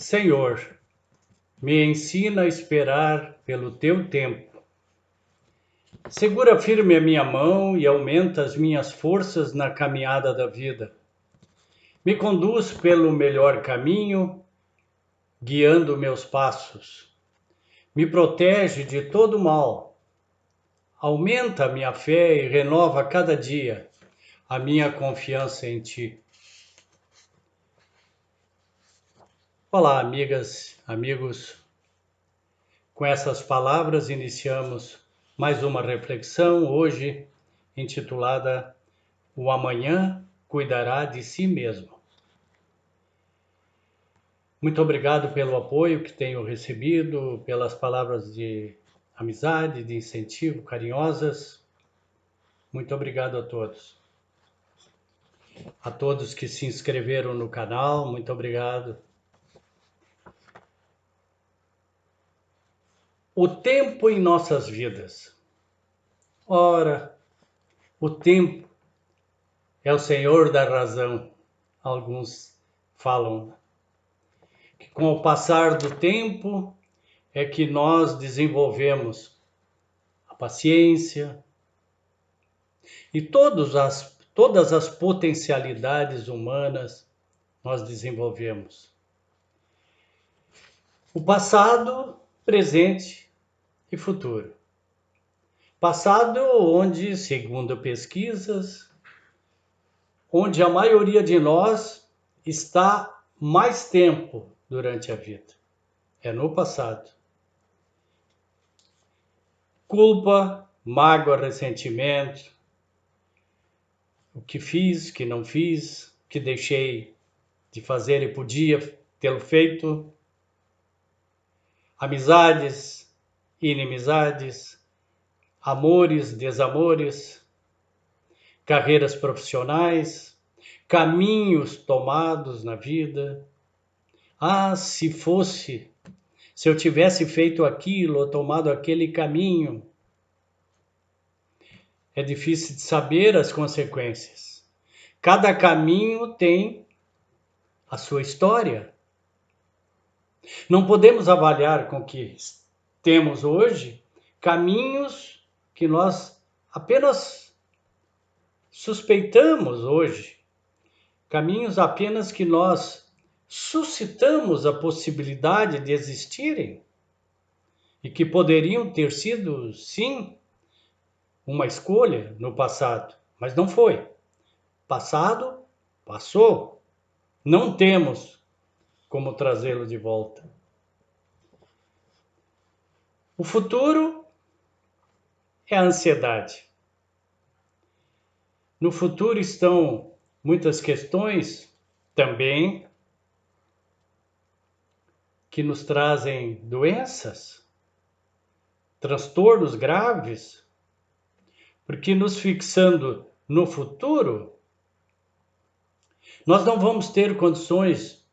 Senhor, me ensina a esperar pelo teu tempo. Segura firme a minha mão e aumenta as minhas forças na caminhada da vida. Me conduz pelo melhor caminho, guiando meus passos. Me protege de todo mal. Aumenta a minha fé e renova cada dia a minha confiança em ti. Olá, amigas, amigos. Com essas palavras iniciamos mais uma reflexão, hoje intitulada O Amanhã Cuidará de Si Mesmo. Muito obrigado pelo apoio que tenho recebido, pelas palavras de amizade, de incentivo, carinhosas. Muito obrigado a todos. A todos que se inscreveram no canal, muito obrigado. O tempo em nossas vidas. Ora, o tempo é o senhor da razão. Alguns falam que com o passar do tempo é que nós desenvolvemos a paciência e todas as potencialidades humanas nós desenvolvemos. O passado, presente e futuro. Passado onde, segundo pesquisas, onde a maioria de nós está mais tempo durante a vida. É no passado. Culpa, mágoa, ressentimento, o que fiz, o que não fiz, o que deixei de fazer e podia tê-lo feito. Amizades, inimizades, amores, desamores, carreiras profissionais, caminhos tomados na vida. Ah, se eu tivesse feito aquilo ou tomado aquele caminho. É difícil de saber as consequências. Cada caminho tem a sua história. Não podemos avaliar com o que temos hoje caminhos que nós apenas suspeitamos hoje. Caminhos apenas que nós suscitamos a possibilidade de existirem e que poderiam ter sido, sim, uma escolha no passado, mas não foi. Passado, passou. Não temos como trazê-lo de volta. O futuro é a ansiedade. No futuro estão muitas questões também que nos trazem doenças, transtornos graves, porque nos fixando no futuro, nós não vamos ter condições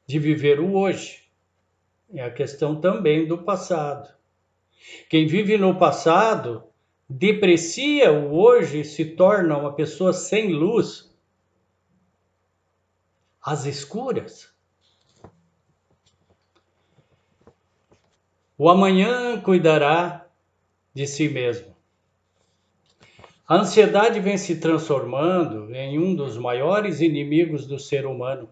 de viver o hoje. É a questão também do passado. Quem vive no passado deprecia o hoje e se torna uma pessoa sem luz, às escuras. O amanhã cuidará de si mesmo. A ansiedade vem se transformando em um dos maiores inimigos do ser humano.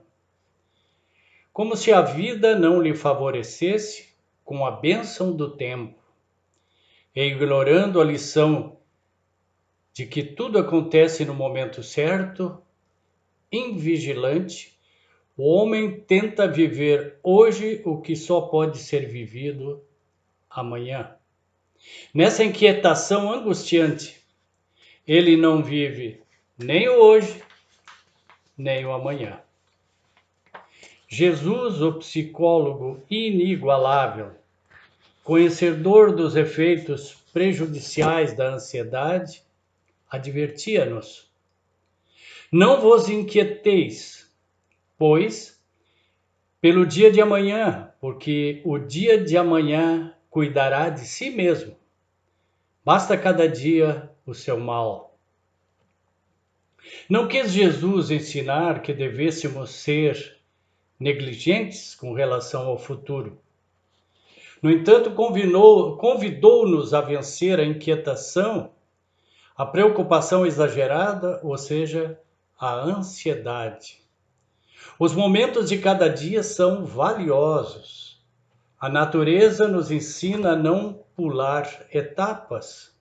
Como se a vida não lhe favorecesse com a bênção do tempo, e ignorando a lição de que tudo acontece no momento certo, invigilante, o homem tenta viver hoje o que só pode ser vivido amanhã. Nessa inquietação angustiante, ele não vive nem o hoje, nem o amanhã. Jesus, o psicólogo inigualável, conhecedor dos efeitos prejudiciais da ansiedade, advertia-nos: não vos inquieteis, pois, pelo dia de amanhã, porque o dia de amanhã cuidará de si mesmo. Basta cada dia o seu mal. Não quis Jesus ensinar que devêssemos ser negligentes com relação ao futuro. No entanto, convidou-nos a vencer a inquietação, a preocupação exagerada, ou seja, a ansiedade. Os momentos de cada dia são valiosos. A natureza nos ensina a não pular etapas.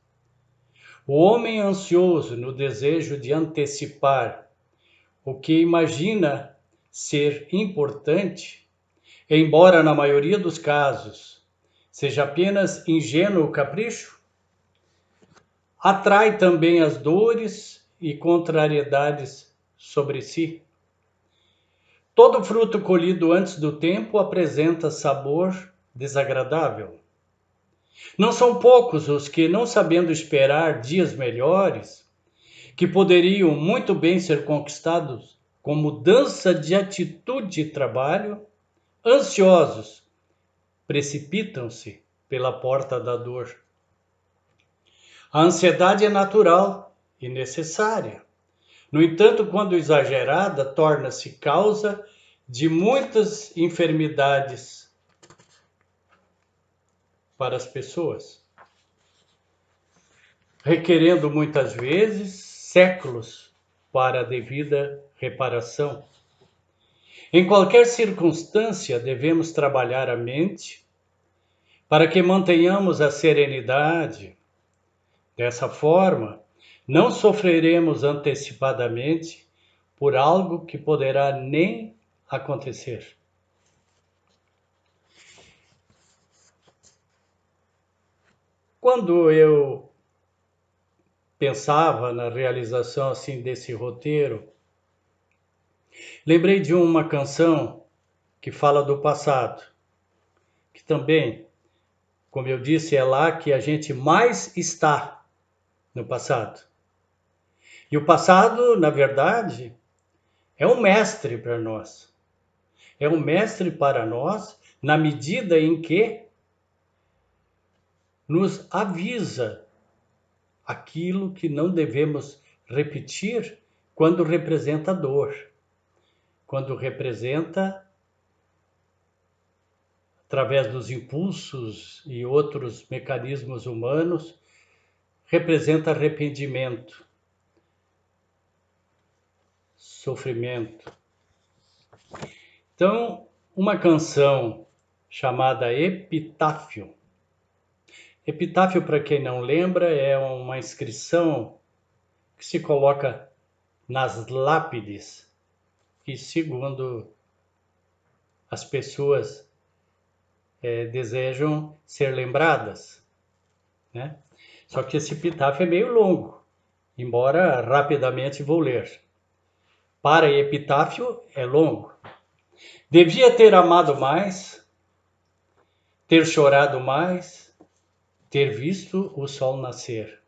O homem ansioso no desejo de antecipar o que imagina ser importante, embora na maioria dos casos seja apenas ingênuo capricho, atrai também as dores e contrariedades sobre si. Todo fruto colhido antes do tempo apresenta sabor desagradável. Não são poucos os que, não sabendo esperar dias melhores, que poderiam muito bem ser conquistados com mudança de atitude e trabalho, ansiosos, precipitam-se pela porta da dor. A ansiedade é natural e necessária. No entanto, quando exagerada, torna-se causa de muitas enfermidades para as pessoas, requerendo muitas vezes séculos para a devida reparação. Em qualquer circunstância, devemos trabalhar a mente para que mantenhamos a serenidade. Dessa forma, não sofreremos antecipadamente por algo que poderá nem acontecer. Quando eu pensava na realização assim desse roteiro, lembrei de uma canção que fala do passado, que também, como eu disse, é lá que a gente mais está no passado. E o passado, na verdade, é um mestre para nós. É um mestre para nós na medida em que nos avisa aquilo que não devemos repetir quando representa dor, quando representa, através dos impulsos e outros mecanismos humanos, representa arrependimento, sofrimento. Então, uma canção chamada Epitáfio. Epitáfio, para quem não lembra, é uma inscrição que se coloca nas lápides que, segundo as pessoas, desejam ser lembradas, né? Só que esse epitáfio é meio longo, embora rapidamente vou ler. Para epitáfio é longo. Devia ter amado mais, ter chorado mais, ter visto o sol nascer.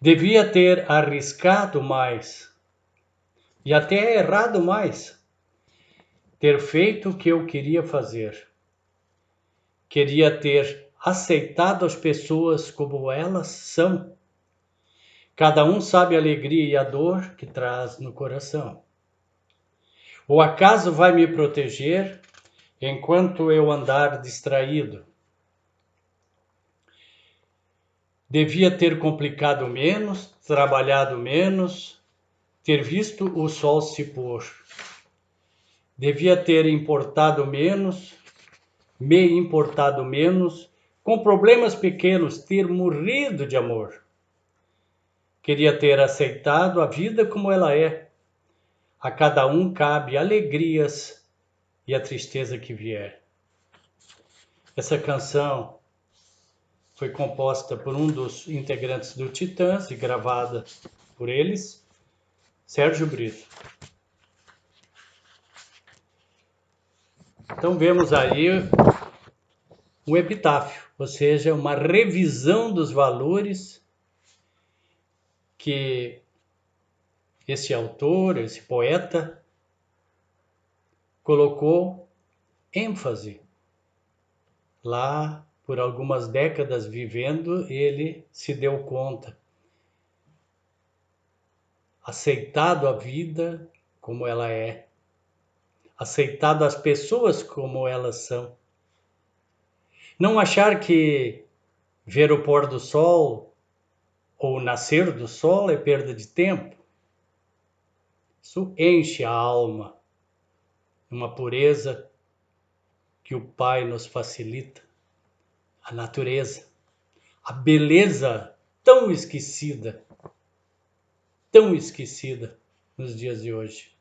Devia ter arriscado mais e até errado mais, ter feito o que eu queria fazer. Queria ter aceitado as pessoas como elas são. Cada um sabe a alegria e a dor que traz no coração. O acaso vai me proteger enquanto eu andar distraído. Devia ter complicado menos, trabalhado menos, ter visto o sol se pôr. Devia ter importado menos, me importado menos, com problemas pequenos, ter morrido de amor. Queria ter aceitado a vida como ela é. A cada um cabe alegrias e a tristeza que vier. Essa canção foi composta por um dos integrantes do Titãs e gravada por eles, Sérgio Brito. Então vemos aí um epitáfio, ou seja, uma revisão dos valores que esse autor, esse poeta, colocou ênfase. Lá, por algumas décadas vivendo, ele se deu conta. Aceitado a vida como ela é. aceitado as pessoas como elas são. Não achar que ver o pôr do sol ou o nascer do sol é perda de tempo. Isso enche a alma, uma pureza que o Pai nos facilita, a natureza, a beleza tão esquecida nos dias de hoje.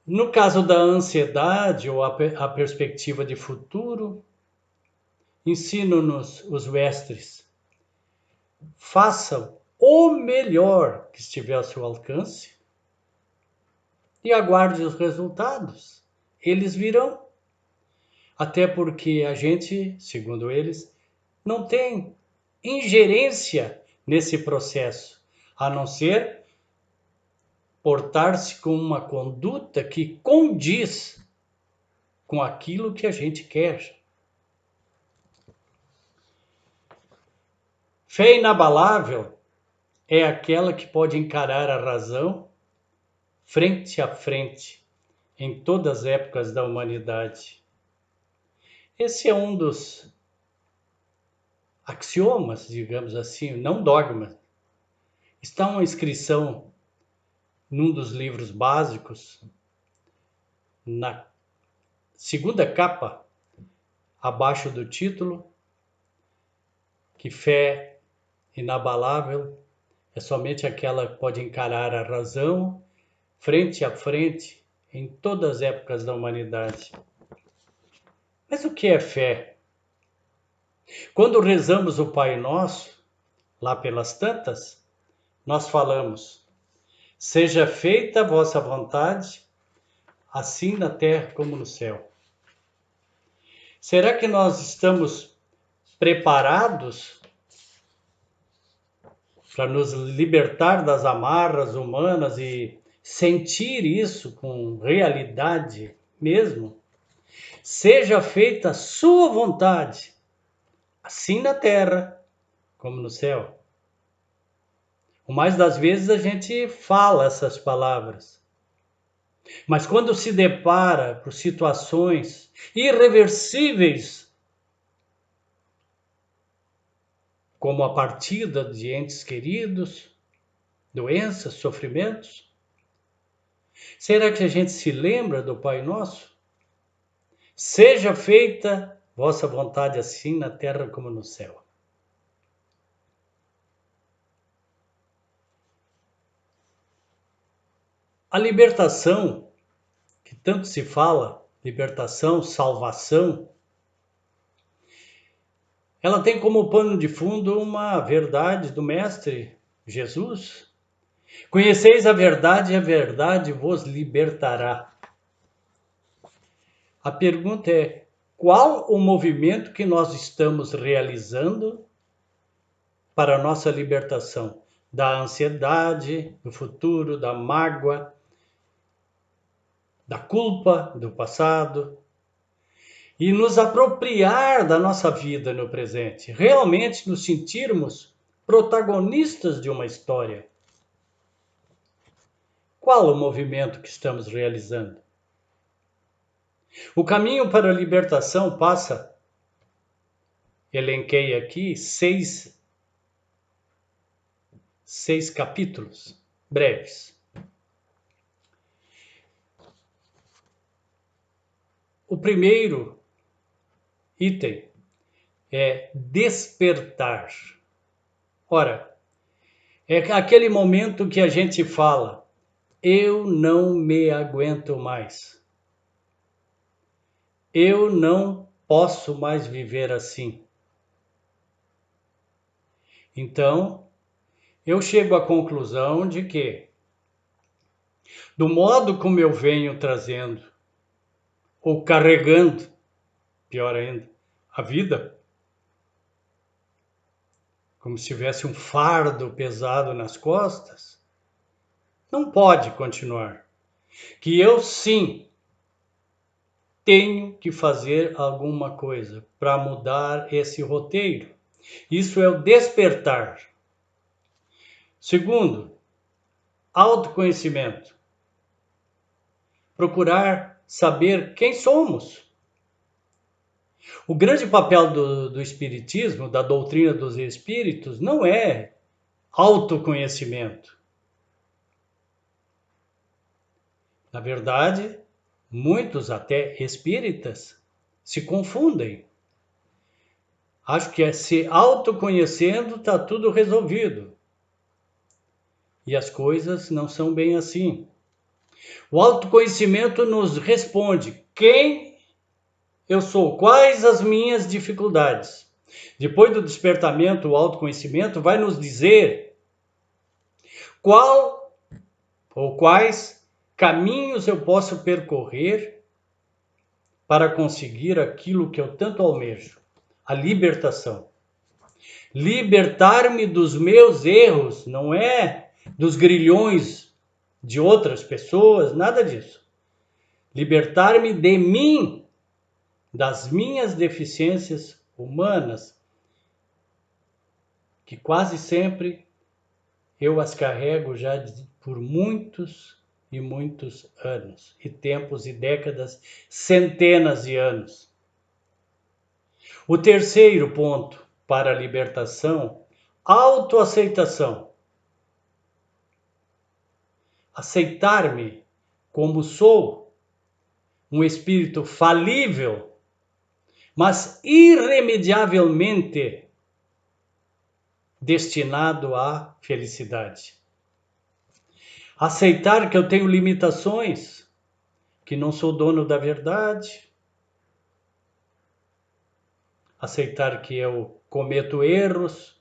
No caso da ansiedade ou a perspectiva de futuro, ensinam-nos os mestres: façam o melhor que estiver ao seu alcance e aguarde os resultados. Eles virão. Até porque a gente, segundo eles, não tem ingerência nesse processo, a não ser portar-se com uma conduta que condiz com aquilo que a gente quer. Fé inabalável é aquela que pode encarar a razão frente a frente em todas as épocas da humanidade. Esse é um dos axiomas, digamos assim, não dogmas. Está uma inscrição num dos livros básicos, na segunda capa, abaixo do título, que fé inabalável é somente aquela que pode encarar a razão frente a frente em todas as épocas da humanidade. Mas o que é fé? Quando rezamos o Pai Nosso, lá pelas tantas, nós falamos: seja feita a vossa vontade, assim na terra como no céu. Será que nós estamos preparados para nos libertar das amarras humanas e sentir isso com realidade mesmo? Seja feita a sua vontade, assim na terra como no céu. O mais das vezes a gente fala essas palavras, mas quando se depara com situações irreversíveis, como a partida de entes queridos, doenças, sofrimentos, será que a gente se lembra do Pai Nosso? Seja feita vossa vontade assim na terra como no céu. A libertação, que tanto se fala, libertação, salvação, ela tem como pano de fundo uma verdade do Mestre Jesus. Conheceis a verdade e a verdade vos libertará. A pergunta é: qual o movimento que nós estamos realizando para a nossa libertação da ansiedade, do futuro, da mágoa, da culpa do passado, e nos apropriar da nossa vida no presente, realmente nos sentirmos protagonistas de uma história? Qual o movimento que estamos realizando? O caminho para a libertação passa, elenquei aqui, seis capítulos breves. O primeiro item é despertar. Ora, é aquele momento que a gente fala: eu não me aguento mais. Eu não posso mais viver assim. Então, eu chego à conclusão de que, do modo como eu venho trazendo, ou carregando, pior ainda, a vida, como se tivesse um fardo pesado nas costas, não pode continuar. Que eu sim tenho que fazer alguma coisa para mudar esse roteiro. Isso é o despertar. Segundo, autoconhecimento. procurar saber quem somos. O grande papel do Espiritismo, da doutrina dos Espíritos, não é autoconhecimento. Na verdade, muitos, até espíritas, se confundem. Acho que se autoconhecendo está tudo resolvido. E as coisas não são bem assim. O autoconhecimento nos responde quem eu sou, quais as minhas dificuldades. Depois do despertamento, o autoconhecimento vai nos dizer qual ou quais caminhos eu posso percorrer para conseguir aquilo que eu tanto almejo, a libertação. Libertar-me dos meus erros, não é dos grilhões de outras pessoas, nada disso. Libertar-me de mim, das minhas deficiências humanas, que quase sempre eu as carrego já por muitos e muitos anos, e tempos e décadas, centenas de anos. O terceiro ponto para a libertação, autoaceitação. Aceitar-me como sou, um espírito falível, mas irremediavelmente destinado à felicidade. Aceitar que eu tenho limitações, que não sou dono da verdade. Aceitar que eu cometo erros,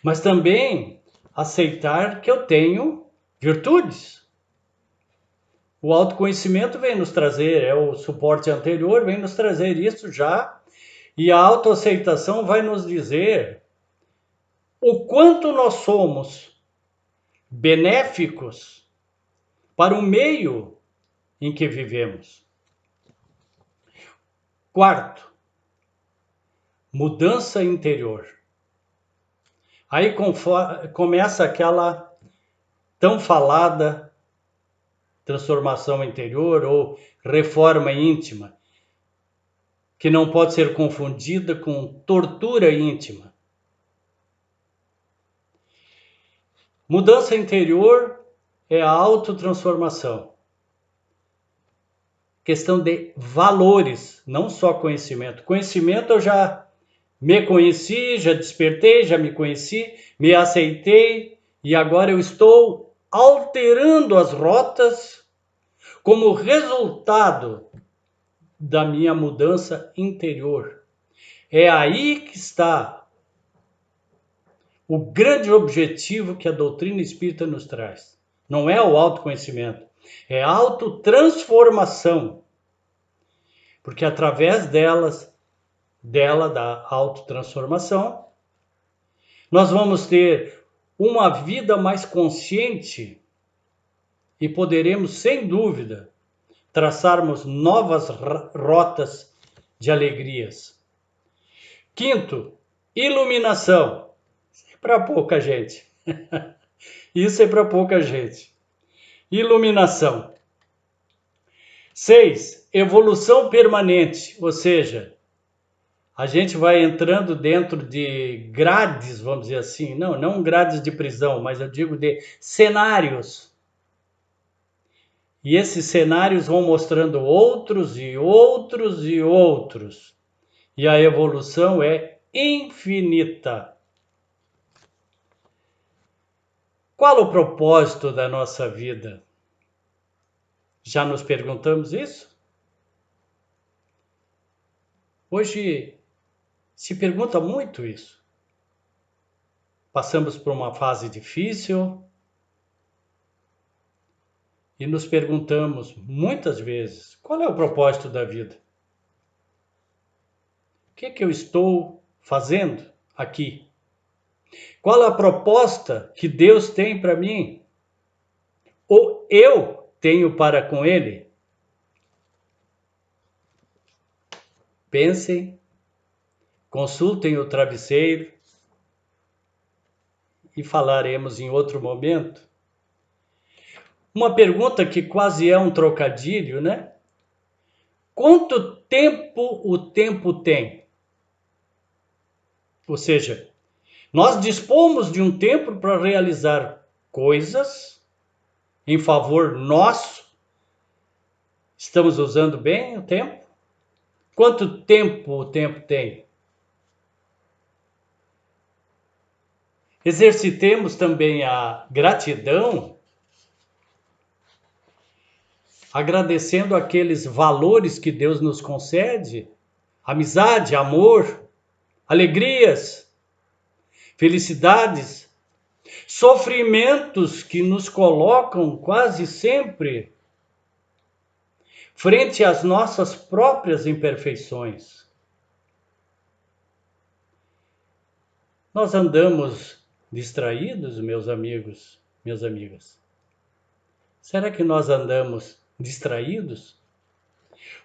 mas também aceitar que eu tenho virtudes. O autoconhecimento vem nos trazer, o suporte anterior vem nos trazer isso já, e a autoaceitação vai nos dizer o quanto nós somos benéficos para o meio em que vivemos. Quarto, mudança interior. Aí começa aquela tão falada transformação interior ou reforma íntima, que não pode ser confundida com tortura íntima. Mudança interior é a autotransformação. Questão de valores, não só conhecimento. Conhecimento eu já me conheci, já despertei, já me conheci, me aceitei e agora eu estou alterando as rotas como resultado da minha mudança interior. É aí que está o grande objetivo que a doutrina espírita nos traz. Não é o autoconhecimento, é a autotransformação. Porque através da autotransformação, nós vamos ter uma vida mais consciente e poderemos, sem dúvida, traçarmos novas rotas de alegrias. Quinto, iluminação. Isso é para pouca gente. Isso é para pouca gente. Iluminação. 6, evolução permanente, ou seja, a gente vai entrando dentro de grades, vamos dizer assim, não grades de prisão, mas eu digo de cenários. E esses cenários vão mostrando outros e outros e outros. E a evolução é infinita. Qual o propósito da nossa vida? Já nos perguntamos isso? Hoje se pergunta muito isso. Passamos por uma fase difícil e nos perguntamos muitas vezes, qual é o propósito da vida? O que é que eu estou fazendo aqui? Qual a proposta que Deus tem para mim? Ou eu tenho para com Ele? Pensem, consultem o travesseiro e falaremos em outro momento. Uma pergunta que quase é um trocadilho, né? Quanto tempo o tempo tem? Ou seja, nós dispomos de um tempo para realizar coisas em favor nosso. Estamos usando bem o tempo? Quanto tempo o tempo tem? Exercitemos também a gratidão, agradecendo aqueles valores que Deus nos concede: amizade, amor, alegrias, felicidades, sofrimentos que nos colocam quase sempre frente às nossas próprias imperfeições. Nós andamos distraídos, meus amigos, minhas amigas? Será que nós andamos distraídos?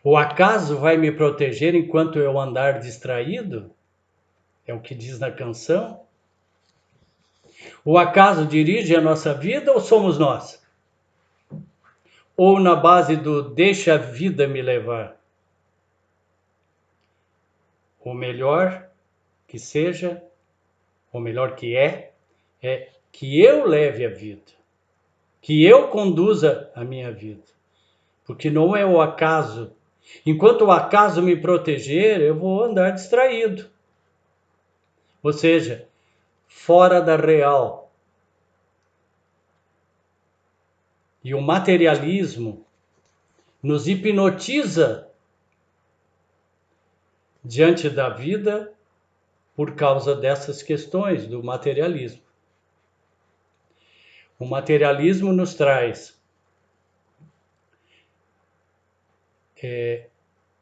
O acaso vai me proteger enquanto eu andar distraído? É o que diz na canção. O acaso dirige a nossa vida ou somos nós? Ou na base do deixa a vida me levar? O melhor que seja, o melhor que é que eu leve a vida, que eu conduza a minha vida. Porque não é o acaso. Enquanto o acaso me proteger, eu vou andar distraído. Ou seja, fora da real. E o materialismo nos hipnotiza diante da vida por causa dessas questões do materialismo. O materialismo nos traz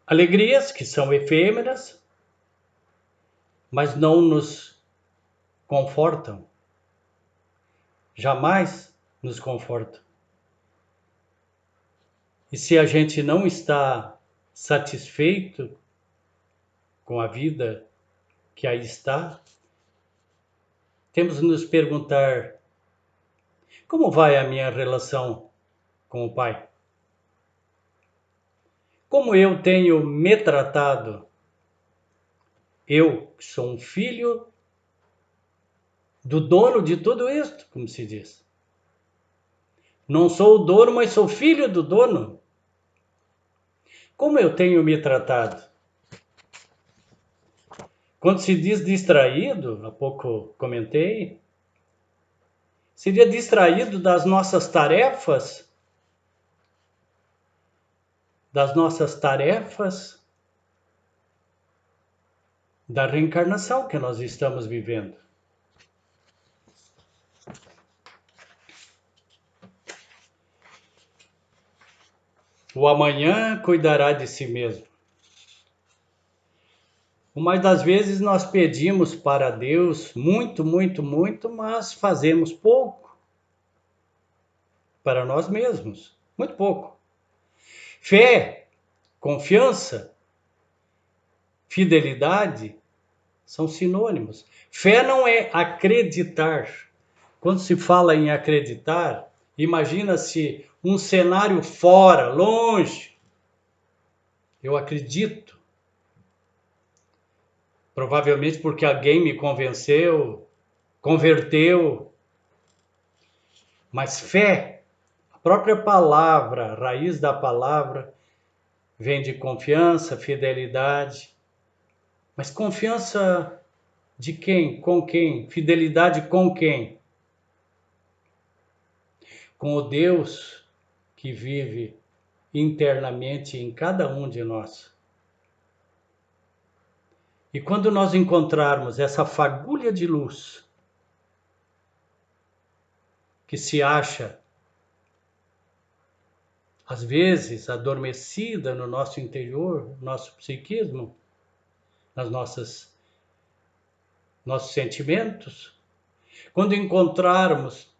alegrias que são efêmeras, mas não nos confortam. Jamais nos confortam. E se a gente não está satisfeito com a vida que aí está, temos de nos perguntar: como vai a minha relação com o Pai? Como eu tenho me tratado? Eu, que sou um filho do dono de tudo isto, como se diz. Não sou o dono, mas sou filho do dono. Como eu tenho me tratado? Quando se diz distraído, há pouco comentei, seria distraído das nossas tarefas, da reencarnação que nós estamos vivendo. O amanhã cuidará de si mesmo. Mas das vezes nós pedimos para Deus muito, muito, muito, mas fazemos pouco para nós mesmos. Muito pouco. Fé, confiança, fidelidade são sinônimos. Fé não é acreditar. Quando se fala em acreditar, imagina-se um cenário fora, longe. Eu acredito. Provavelmente porque alguém me convenceu, converteu. Mas fé, a própria palavra, a raiz da palavra, vem de confiança, fidelidade. Mas confiança de quem? Com quem? Fidelidade com quem? Com o Deus que vive internamente em cada um de nós. E quando nós encontrarmos essa fagulha de luz que se acha, às vezes, adormecida no nosso interior, nosso psiquismo, nas nossos sentimentos, quando encontrarmos,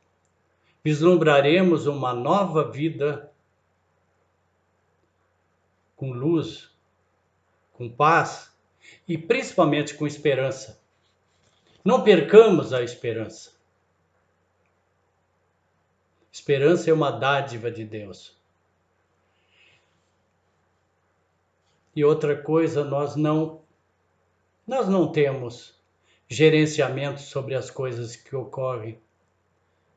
vislumbraremos uma nova vida com luz, com paz e principalmente com esperança. Não percamos a esperança. Esperança é uma dádiva de Deus. E outra coisa, nós não temos gerenciamento sobre as coisas que ocorrem,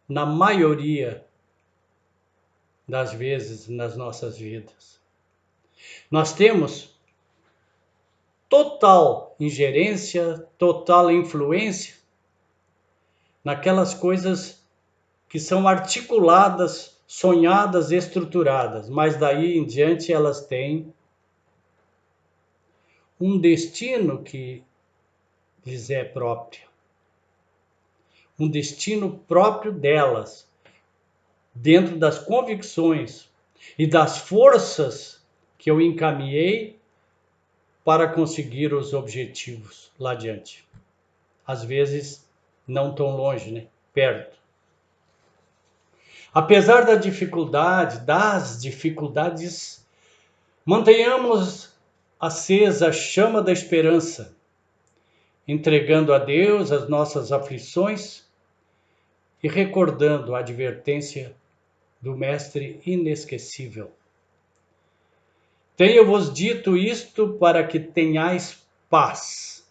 na maioria das vezes nas nossas vidas. Nós temos total ingerência, total influência naquelas coisas que são articuladas, sonhadas, estruturadas, mas daí em diante elas têm um destino que lhes é próprio, um destino próprio delas, dentro das convicções e das forças que eu encaminhei para conseguir os objetivos lá adiante. Às vezes, não tão longe, né? Perto. Apesar das dificuldades, mantenhamos acesa a chama da esperança, entregando a Deus as nossas aflições e recordando a advertência do Mestre inesquecível. Tenho-vos dito isto para que tenhais paz.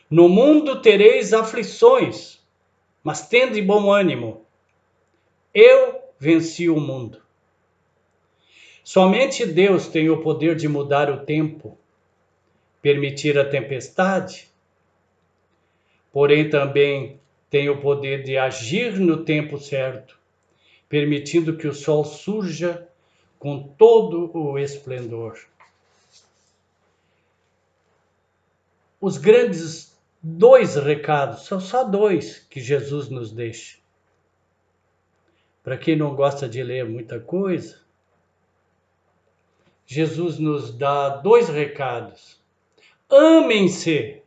No mundo tereis aflições, mas tende bom ânimo. Eu venci o mundo. Somente Deus tem o poder de mudar o tempo, permitir a tempestade, porém também tem o poder de agir no tempo certo, permitindo que o sol surja com todo o esplendor. Os grandes dois recados, são só dois que Jesus nos deixa. Para quem não gosta de ler muita coisa, Jesus nos dá dois recados. Amem-se.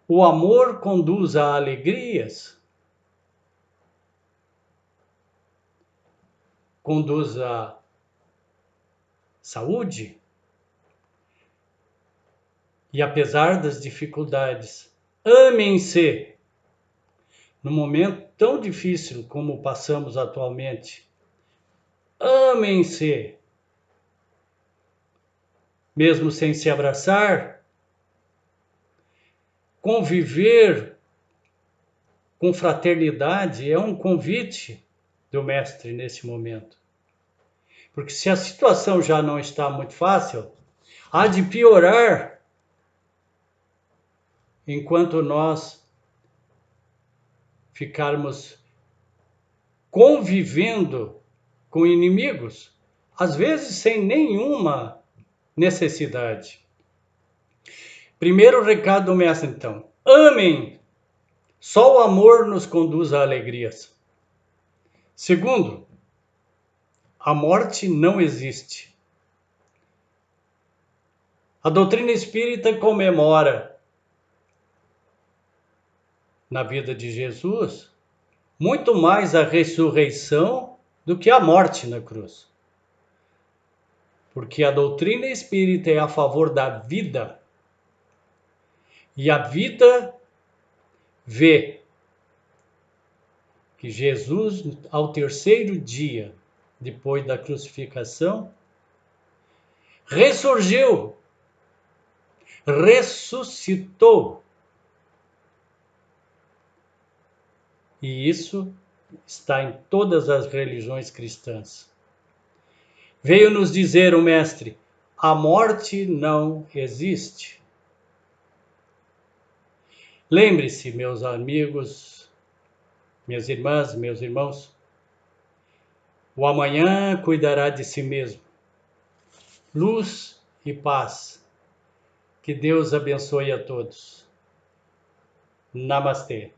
O amor conduz a alegrias, conduz a saúde, e apesar das dificuldades, amem-se. No momento tão difícil como passamos atualmente, amem-se. Mesmo sem se abraçar, conviver com fraternidade é um convite do Mestre nesse momento. Porque se a situação já não está muito fácil, há de piorar enquanto nós ficarmos convivendo com inimigos, às vezes sem nenhuma necessidade. Primeiro recado do Mestre, então. Amem. Só o amor nos conduz a alegrias. Segundo, a morte não existe. A doutrina espírita comemora na vida de Jesus muito mais a ressurreição do que a morte na cruz. Porque a doutrina espírita é a favor da vida. E a vida vê que Jesus, ao terceiro dia, depois da crucificação, ressurgiu, ressuscitou. E isso está em todas as religiões cristãs. Veio nos dizer o Mestre, a morte não existe. Lembre-se, meus amigos, minhas irmãs, meus irmãos, o amanhã cuidará de si mesmo. Luz e paz. Que Deus abençoe a todos. Namastê.